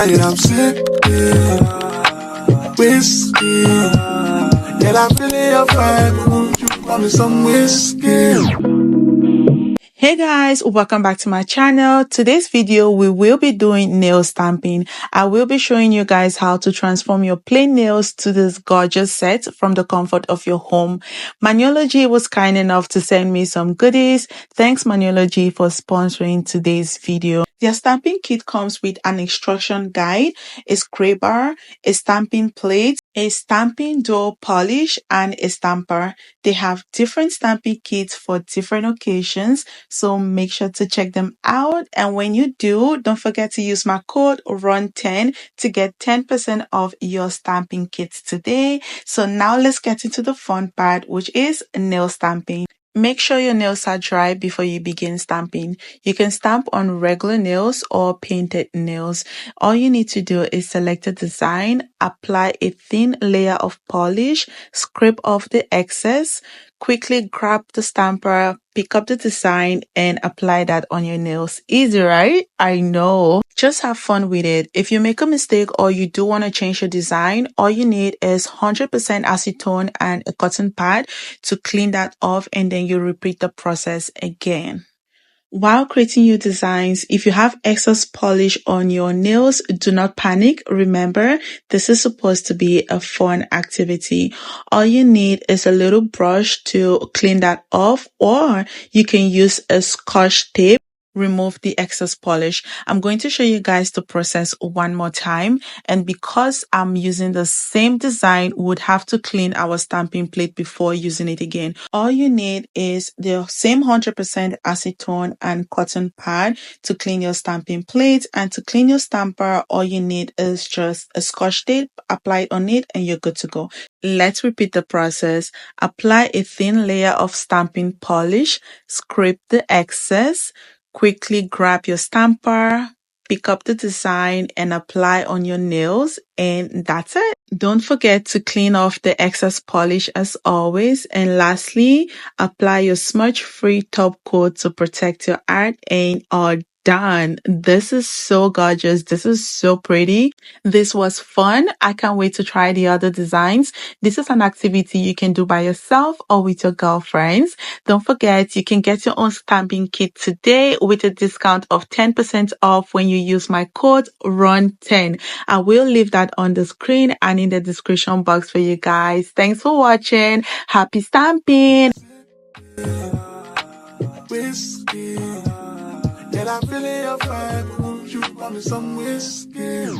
And I'm sipping whiskey. And I'm feeling your vibe. Won't you pour me some whiskey? Hey guys, welcome back to my channel. Today's video we will be doing nail stamping. I will be showing you guys how to transform your plain nails to this gorgeous set from the comfort of your home. Maniology was kind enough to send me some goodies. Thanks Maniology for sponsoring today's video. Their stamping kit comes with an instruction guide, a scraper, a stamping plate, a stamping dough polish, and a stamper. They have different stamping kits for different occasions, so make sure to check them out. And when you do, don't forget to use my code RUN10 to get 10% off your stamping kits today. So now let's get into the fun part, which is nail stamping. Make sure your nails are dry before you begin stamping. You can stamp on regular nails or painted nails. All you need to do is select a design, apply a thin layer of polish, scrape off the excess, quickly grab the stamper, pick up the design, and apply that on your nails. Easy, right? I know. Just have fun with it. If you make a mistake or you do want to change your design, all you need is 100% acetone and a cotton pad to clean that off, and then you repeat the process again. While creating your designs, if you have excess polish on your nails, do not panic. Remember, this is supposed to be a fun activity. All you need is a little brush to clean that off, or you can use a scotch tape. Remove the excess polish. I'm going to show you guys the process one more time, and because I'm using the same design, we would have to clean our stamping plate before using it again. All you need is the same 100% acetone and cotton pad to clean your stamping plate, and to clean your stamper, all you need is just a scotch tape, apply it on it, and you're good to go. Let's repeat the process. Apply a thin layer of stamping polish, scrape the excess, quickly grab your stamper, pick up the design, and apply on your nails, and that's it. Don't forget to clean off the excess polish as always. And lastly, apply your smudge-free top coat to protect your art, and done. This is so gorgeous. This is so pretty. This was fun. I can't wait to try the other designs. This is an activity you can do by yourself or with your girlfriends. Don't forget, you can get your own stamping kit today with a discount of 10% off when you use my code RUN10. I will leave that on the screen and in the description box for you guys. Thanks for watching. Happy stamping! Whiskey. And I'm feeling your vibe. Won't you pour me some whiskey?